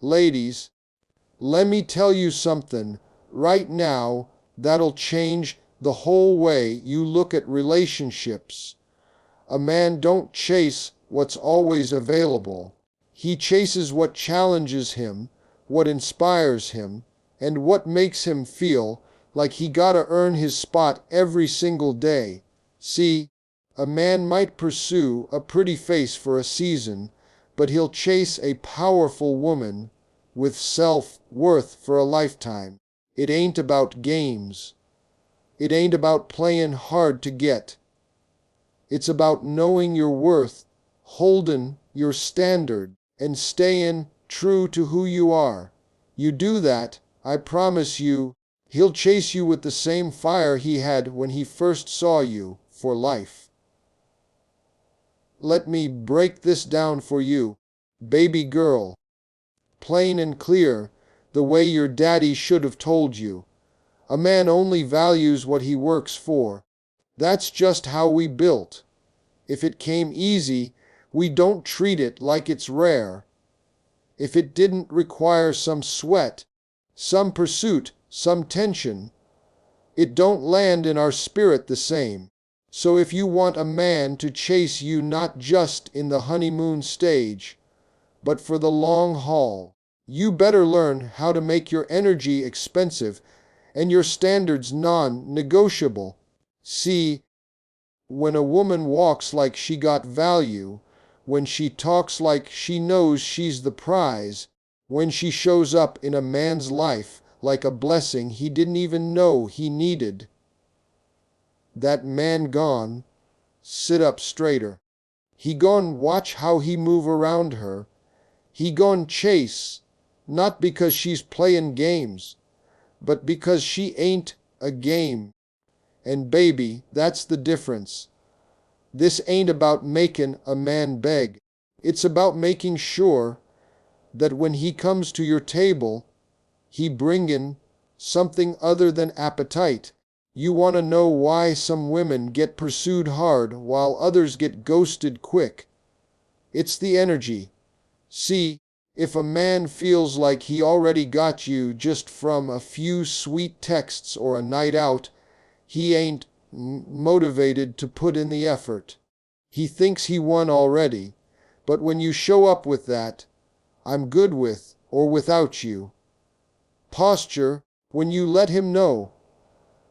Ladies, let me tell you something right now that'll change the whole way you look at relationships. A man don't chase what's always available. He chases what challenges him, what inspires him, and what makes him feel like he gotta earn his spot every single day. See, a man might pursue a pretty face for a season, but he'll chase a powerful woman with self-worth for a lifetime. It ain't about games. It ain't about playing hard to get. It's about knowing your worth, holding your standard, and staying true to who you are. You do that, I promise you, he'll chase you with the same fire he had when he first saw you, for life. Let me break this down for you, baby girl. Plain and clear, the way your daddy should have told you. A man only values what he works for. That's just how we built. If it came easy, we don't treat it like it's rare. If it didn't require some sweat, some pursuit, some tension, it don't land in our spirit the same. So if you want a man to chase you not just in the honeymoon stage, but for the long haul, you better learn how to make your energy expensive and your standards non-negotiable. See, when a woman walks like she got value, when she talks like she knows she's the prize, when she shows up in a man's life like a blessing he didn't even know he needed, that man gone sit up straighter. He gon' watch how he move around her. He gon' chase, not because she's playin' games, but because she ain't a game. And baby, that's the difference. This ain't about making a man beg. It's about making sure that when he comes to your table, he bringin' something other than appetite. You want to know why some women get pursued hard while others get ghosted quick? It's the energy. See, if a man feels like he already got you just from a few sweet texts or a night out, he ain't motivated to put in the effort. He thinks he won already, but when you show up with that, I'm good with or without you posture, when you let him know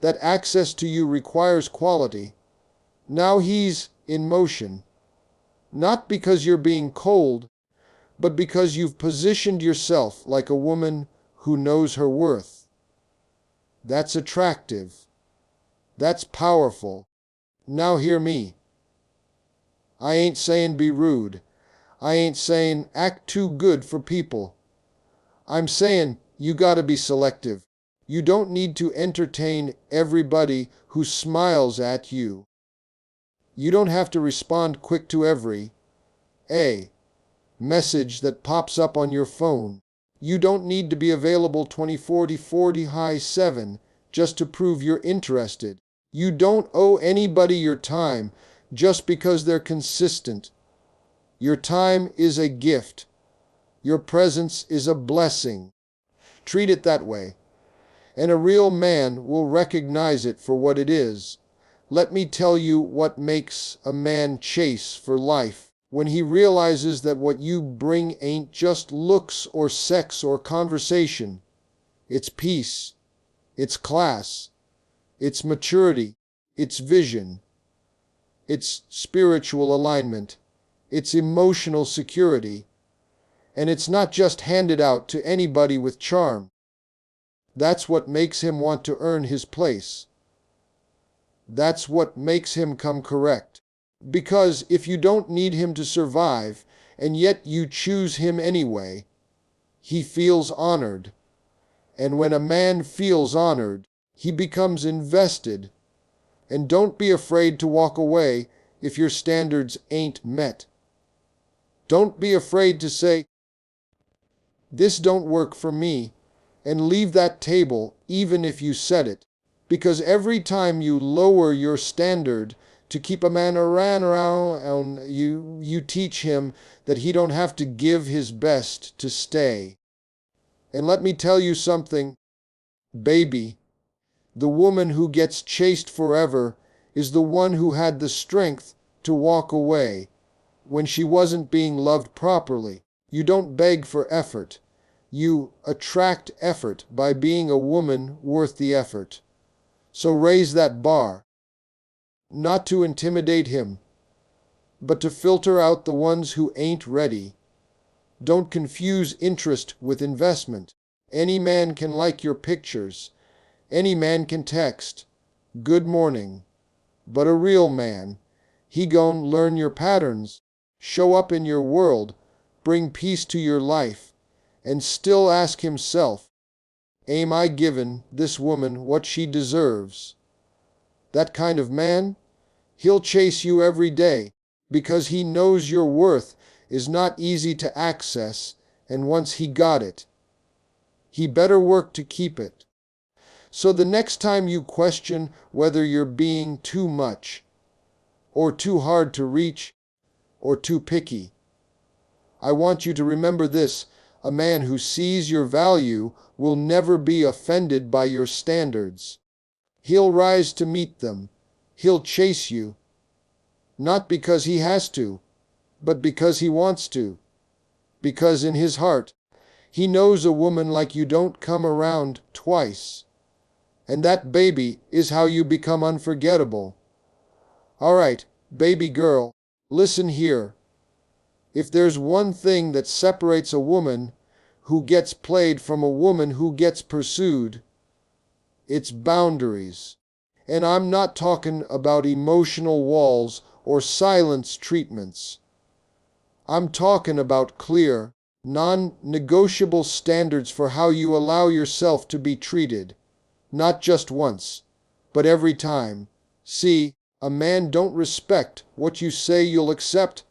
that access to you requires quality, now he's in motion. Not because you're being cold, but because you've positioned yourself like a woman who knows her worth. That's attractive. That's powerful. Now hear me. I ain't saying be rude. I ain't saying act too good for people. I'm saying you gotta be selective. You don't need to entertain everybody who smiles at you. You don't have to respond quick to every message that pops up on your phone. You don't need to be available 20/40/40 just to prove you're interested. You don't owe anybody your time just because they're consistent. Your time is a gift. Your presence is a blessing. Treat it that way, and a real man will recognize it for what it is. Let me tell you what makes a man chase for life. When he realizes that what you bring ain't just looks or sex or conversation. It's peace. It's class. It's maturity. It's vision. It's spiritual alignment. It's emotional security. And it's not just handed out to anybody with charm. That's what makes him want to earn his place. That's what makes him come correct. Because if you don't need him to survive, and yet you choose him anyway, he feels honored. And when a man feels honored, he becomes invested. And don't be afraid to walk away if your standards ain't met. Don't be afraid to say, "This don't work for me," and leave that table even if you said it. Because every time you lower your standard to keep a man around you teach him that he don't have to give his best to stay. And let me tell you something, baby. The woman who gets chased forever is the one who had the strength to walk away when she wasn't being loved properly. You don't beg for effort. You attract effort by being a woman worth the effort. So raise that bar, not to intimidate him, but to filter out the ones who ain't ready. Don't confuse interest with investment. Any man can like your pictures. Any man can text, "Good morning." But a real man, he gon' learn your patterns, show up in your world, bring peace to your life, and still ask himself, am I giving this woman what she deserves? That kind of man, he'll chase you every day because he knows your worth is not easy to access, and once he got it, he better work to keep it. So the next time you question whether you're being too much, or too hard to reach, or too picky, I want you to remember this: a man who sees your value will never be offended by your standards. He'll rise to meet them. He'll chase you, not because he has to, but because he wants to. Because in his heart, he knows a woman like you don't come around twice. And that, baby, is how you become unforgettable. All right, baby girl, listen here. If there's one thing that separates a woman who gets played from a woman who gets pursued, it's boundaries. And I'm not talking about emotional walls or silence treatments. I'm talking about clear, non-negotiable standards for how you allow yourself to be treated. Not just once, but every time. See, a man don't respect what you say you'll accept.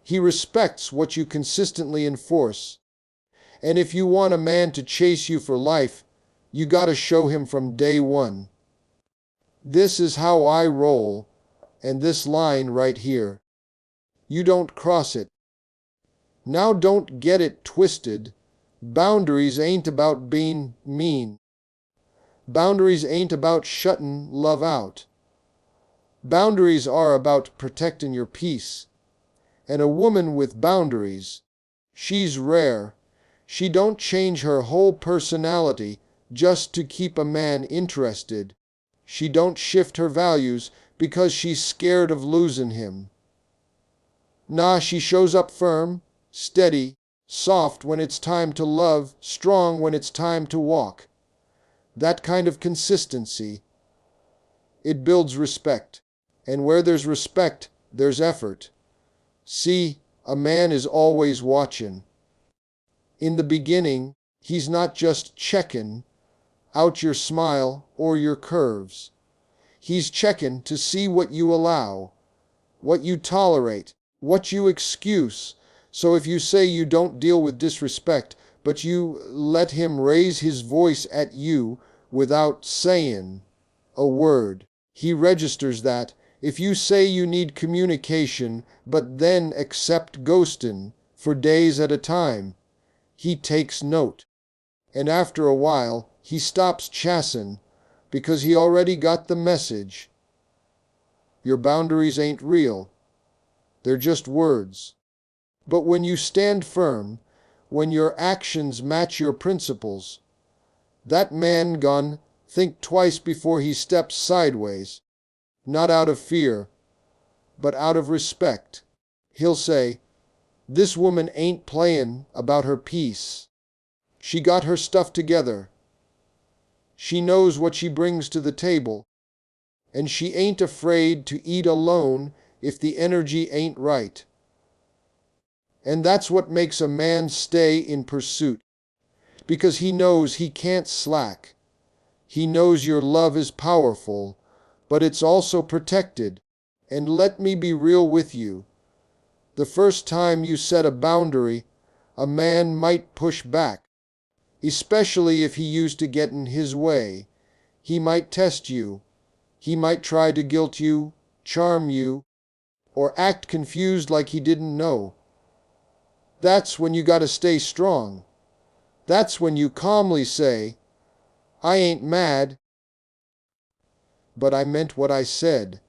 He respects what you consistently enforce. And if you want a man to chase you for life, you gotta show him from day one. This is how I roll, and this line right here, you don't cross it. Now don't get it twisted. Boundaries ain't about being mean. Boundaries ain't about shutting love out. Boundaries are about protecting your peace. And a woman with boundaries, she's rare. She don't change her whole personality just to keep a man interested. She don't shift her values because she's scared of losing him. Nah, she shows up firm, steady, soft when it's time to love, strong when it's time to walk. That kind of consistency, it builds respect. And where there's respect, there's effort. See, a man is always watching. In the beginning, he's not just checking out your smile or your curves. He's checking to see what you allow, what you tolerate, what you excuse. So if you say you don't deal with disrespect, but you let him raise his voice at you without saying a word, he registers that. If you say you need communication, but then accept ghosting for days at a time, he takes note. And after a while, he stops chasing because he already got the message. Your boundaries ain't real. They're just words. But when you stand firm, when your actions match your principles, that man gon' think twice before he steps sideways. Not out of fear, but out of respect. He'll say, this woman ain't playing about her peace. She got her stuff together. She knows what she brings to the table. And she ain't afraid to eat alone if the energy ain't right. And that's what makes a man stay in pursuit. Because he knows he can't slack. He knows your love is powerful, but it's also protected. And let me be real with you. The first time you set a boundary, a man might push back. Especially if he used to get in his way. He might test you. He might try to guilt you, charm you, or act confused like he didn't know. That's when you gotta stay strong. That's when you calmly say, I ain't mad, but I meant what I said.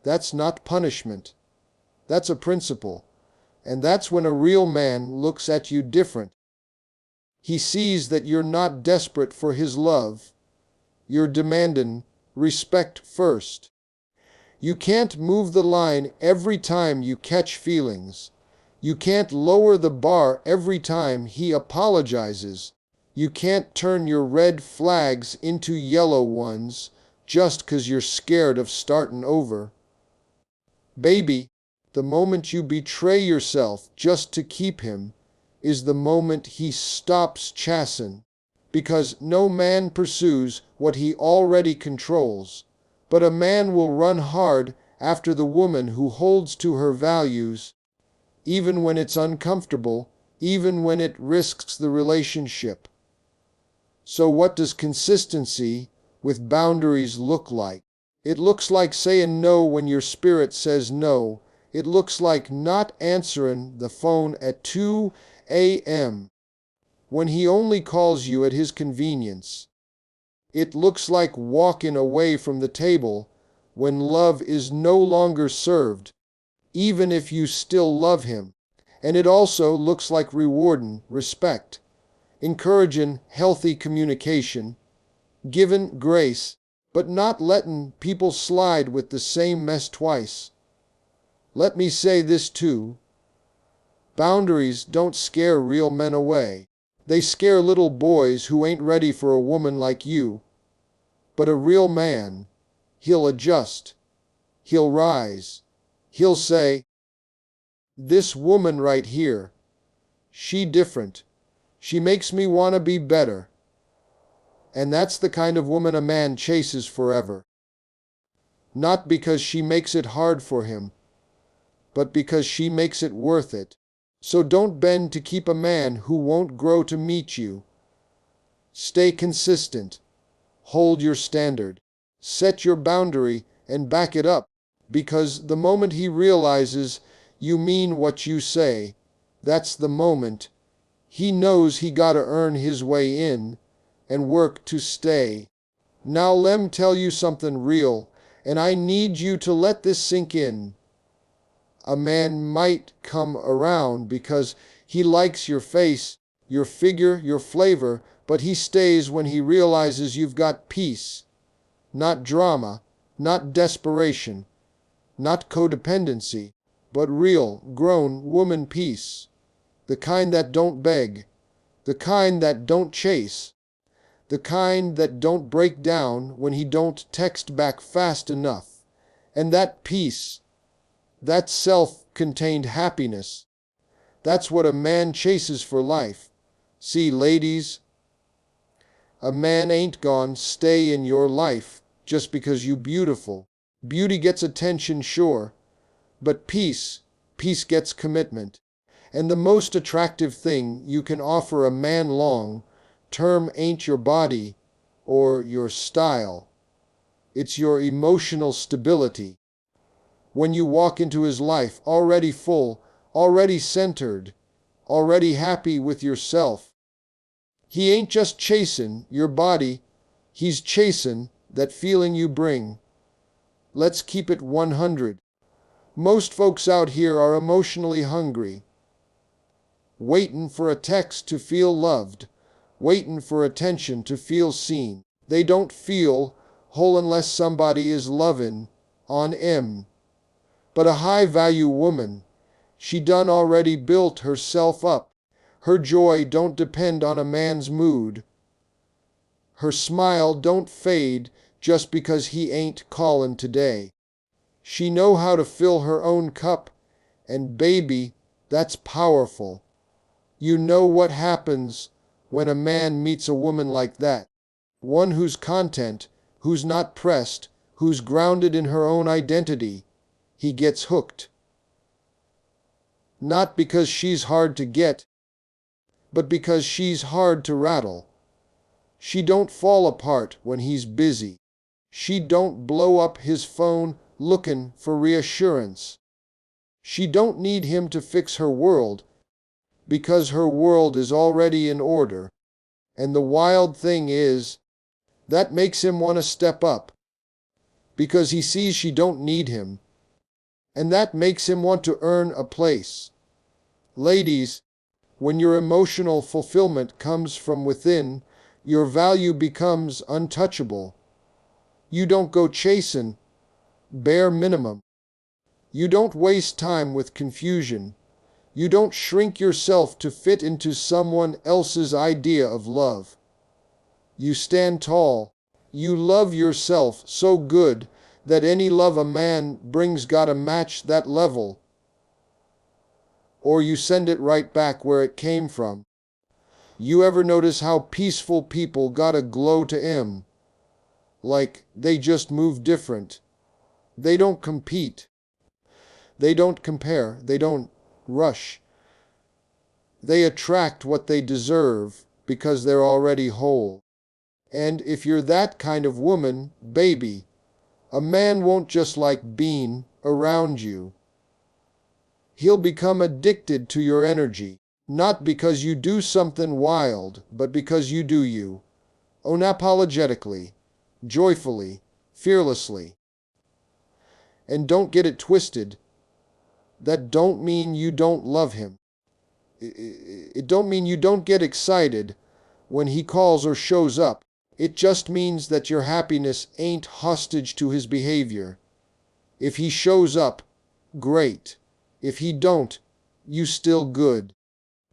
That's not punishment. That's a principle. And that's when a real man looks at you different. He sees that you're not desperate for his love. You're demanding respect first. You can't move the line every time you catch feelings. You can't lower the bar every time he apologizes. You can't turn your red flags into yellow ones just 'cause you're scared of starting over. Baby, the moment you betray yourself just to keep him is the moment he stops chasing, because no man pursues what he already controls, but a man will run hard after the woman who holds to her values, even when it's uncomfortable, even when it risks the relationship. So what does consistency with boundaries look like? It looks like saying no when your spirit says no. It looks like not answering the phone at 2 a.m. when he only calls you at his convenience. It looks like walking away from the table when love is no longer served, even if you still love him. And it also looks like rewarding respect, encouraging healthy communication, giving grace, but not letting people slide with the same mess twice. Let me say this too. Boundaries don't scare real men away. They scare little boys who ain't ready for a woman like you. But a real man, he'll adjust. He'll rise. He'll say, this woman right here, she different. She makes me want to be better. And that's the kind of woman a man chases forever. Not because she makes it hard for him, but because she makes it worth it. So don't bend to keep a man who won't grow to meet you. Stay consistent. Hold your standard. Set your boundary and back it up, because the moment he realizes you mean what you say, that's the moment he knows he gotta earn his way in and work to stay. Now lem tell you something real, and I need you to let this sink in. A man might come around because he likes your face, your figure, your flavor, but he stays when he realizes you've got peace. Not drama, not desperation, not codependency, but real, grown woman peace. The kind that don't beg, the kind that don't chase, the kind that don't break down when he don't text back fast enough. And that peace, that self-contained happiness, that's what a man chases for life. See, ladies, a man ain't gonna stay in your life just because you beautiful. Beauty gets attention, sure, but peace gets commitment. And the most attractive thing you can offer a man long term ain't your body or your style. It's your emotional stability. When you walk into his life already full, already centered, already happy with yourself, he ain't just chasing your body, he's chasing that feeling you bring. Let's keep it 100. Most folks out here are emotionally hungry, waiting for a text to feel loved, waiting for attention to feel seen. They don't feel whole unless somebody is loving on 'em. But a high-value woman, she done already built herself up. Her joy don't depend on a man's mood. Her smile don't fade just because he ain't callin' today. She know how to fill her own cup, and baby, that's powerful. You know what happens when a man meets a woman like that. One who's content, who's not pressed, who's grounded in her own identity. He gets hooked. Not because she's hard to get, but because she's hard to rattle. She don't fall apart when he's busy. She don't blow up his phone looking for reassurance. She don't need him to fix her world, because her world is already in order. And the wild thing is, that makes him want to step up, because he sees she don't need him. And that makes him want to earn a place. Ladies, when your emotional fulfillment comes from within, your value becomes untouchable. You don't go chasing bare minimum. You don't waste time with confusion. You don't shrink yourself to fit into someone else's idea of love. You stand tall. You love yourself so good that any love a man brings gotta match that level, or you send it right back where it came from. You ever notice how peaceful people gotta glow to 'em? Like they just move different. They don't compete. They don't compare. They don't rush. They attract what they deserve because they're already whole. And if you're that kind of woman, baby, a man won't just like being around you. He'll become addicted to your energy, not because you do something wild, but because you do you, unapologetically, joyfully, fearlessly. And don't get it twisted, that don't mean you don't love him. It don't mean you don't get excited when he calls or shows up. It just means that your happiness ain't hostage to his behavior. If he shows up, great. If he don't, you still good.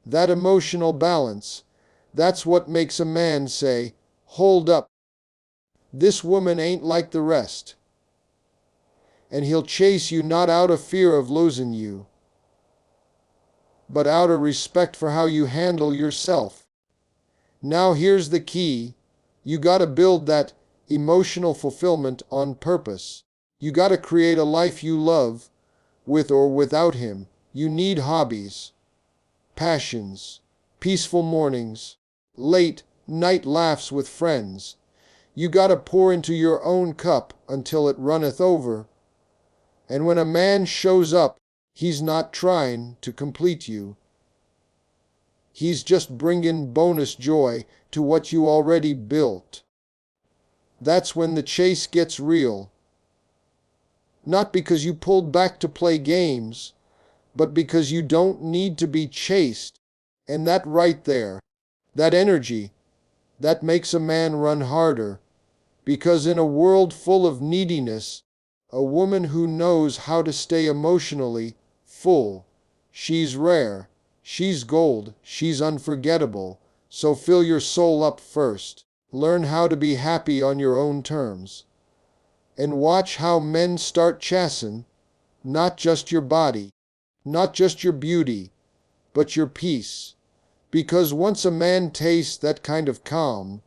That emotional balance, that's what makes a man say, hold up, this woman ain't like the rest. And he'll chase you not out of fear of losing you, but out of respect for how you handle yourself. Now here's the key. You gotta build that emotional fulfillment on purpose. You gotta create a life you love, with or without him. You need hobbies, passions, peaceful mornings, late night laughs with friends. You gotta pour into your own cup until it runneth over. And when a man shows up, he's not trying to complete you. He's just bringing bonus joy to what you already built. That's when the chase gets real. Not because you pulled back to play games, but because you don't need to be chased. And that right there, that energy, that makes a man run harder. Because in a world full of neediness, a woman who knows how to stay emotionally full, she's rare. She's gold, she's unforgettable, so fill your soul up first. Learn how to be happy on your own terms. And watch how men start chasing, not just your body, not just your beauty, but your peace. Because once a man tastes that kind of calm,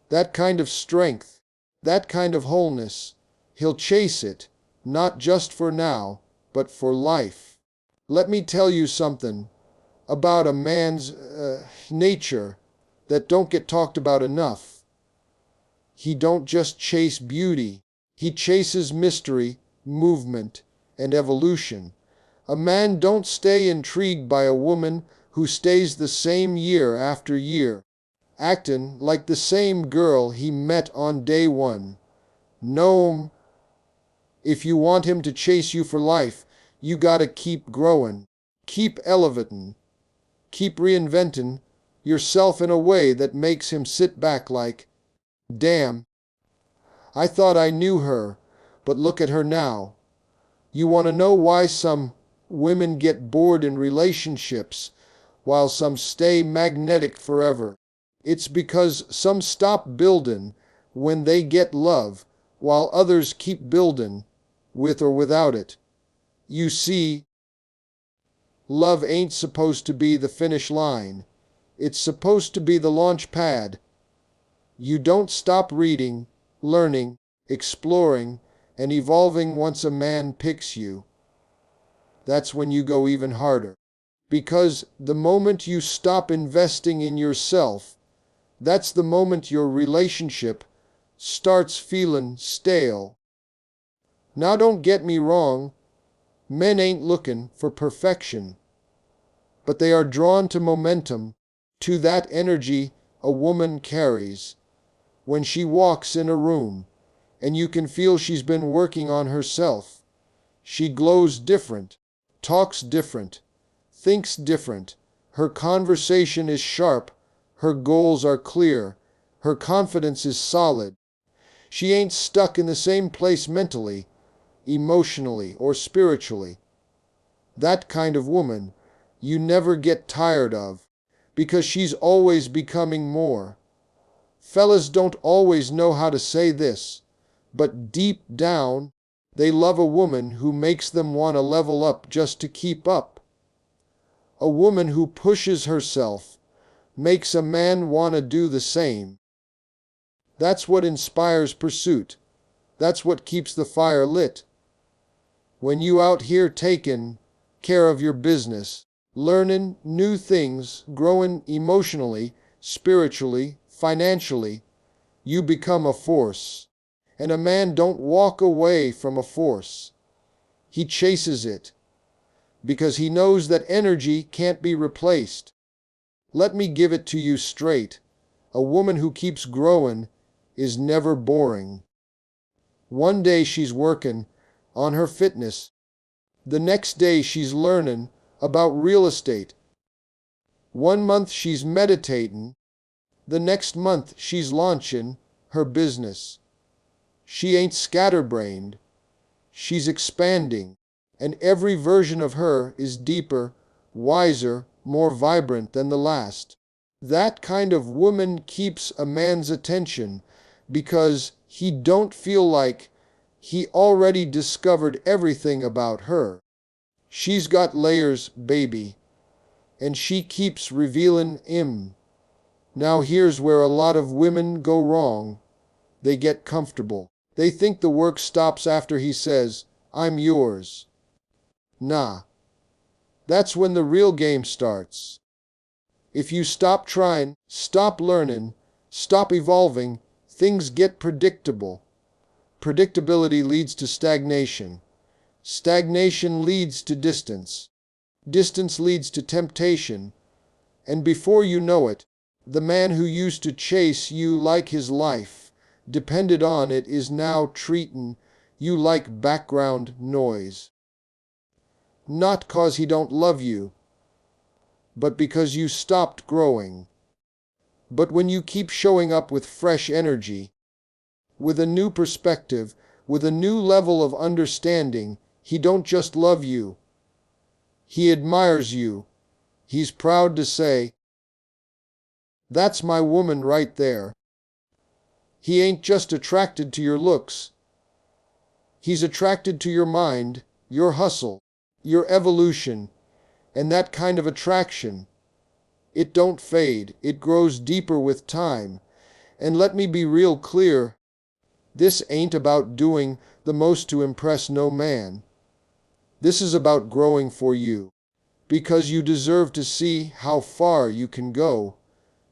that kind of strength, that kind of wholeness, he'll chase it, not just for now, but for life. Let me tell you something about a man's nature that don't get talked about enough. He don't just chase beauty. He chases mystery, movement, and evolution. A man don't stay intrigued by a woman who stays the same year after year, acting like the same girl he met on day one. No, if you want him to chase you for life, you gotta keep growing, keep elevating, keep reinventing yourself in a way that makes him sit back like, damn, I thought I knew her, but look at her now. You want to know why some women get bored in relationships while some stay magnetic forever? It's because some stop building when they get love, while others keep building, with or without it. You see, love ain't supposed to be the finish line. It's supposed to be the launch pad. You don't stop reading, learning, exploring, and evolving once a man picks you. That's when you go even harder. Because the moment you stop investing in yourself, that's the moment your relationship starts feeling stale. Now don't get me wrong, men ain't looking for perfection. but they are drawn to momentum, to that energy a woman carries. When she walks in a room, and you can feel she's been working on herself, she glows different, talks different, thinks different. Her conversation is sharp, her goals are clear, her confidence is solid. She ain't stuck in the same place mentally, emotionally, or spiritually. That kind of woman you never get tired of, because she's always becoming more. Fellas don't always know how to say this, but deep down, they love a woman who makes them want to level up just to keep up. A woman who pushes herself, makes a man want to do the same. That's what inspires pursuit. That's what keeps the fire lit. When you out here taking care of your business, learning new things, growing emotionally, spiritually, financially, you become a force. And a man don't walk away from a force. He chases it, because he knows that energy can't be replaced. Let me give it to you straight. A woman who keeps growing is never boring. One day she's working on her fitness. The next day she's learning about real estate. One month she's meditating. The next month she's launching her business. She ain't scatterbrained. She's expanding. And every version of her is deeper, wiser, more vibrant than the last. That kind of woman keeps a man's attention because he don't feel like he already discovered everything about her. She's got layers, baby, and she keeps revealing 'em. Now here's where a lot of women go wrong. They get comfortable. They think the work stops after he says, "I'm yours." Nah. That's when the real game starts. If you stop trying, stop learning, stop evolving, things get predictable. Predictability leads to stagnation. Stagnation leads to distance. Distance leads to temptation. And before you know it, the man who used to chase you like his life depended on it is now treating you like background noise. Not 'cause he don't love you, but because you stopped growing. But when you keep showing up with fresh energy, with a new perspective, with a new level of understanding, he don't just love you. He admires you. He's proud to say, "That's my woman right there." He ain't just attracted to your looks. He's attracted to your mind, your hustle, your evolution, and that kind of attraction. It don't fade. It grows deeper with time. And let me be real clear. This ain't about doing the most to impress no man. This is about growing for you. Because you deserve to see how far you can go.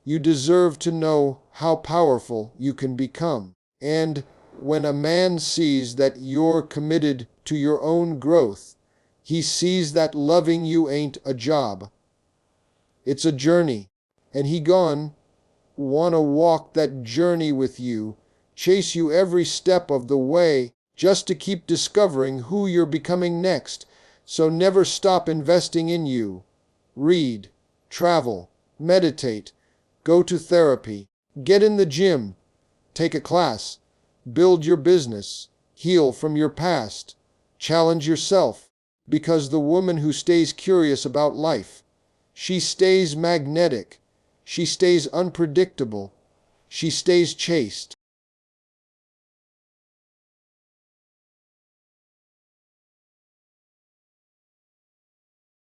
You deserve to know how powerful you can become. And when a man sees that you're committed to your own growth, he sees that loving you ain't a job. It's a journey. And he gone wanna walk that journey with you, chase you every step of the way, just to keep discovering who you're becoming next. So never stop investing in you. Read, travel, meditate, go to therapy, get in the gym, take a class, build your business, heal from your past, challenge yourself, because the woman who stays curious about life, she stays magnetic, she stays unpredictable, she stays chaste.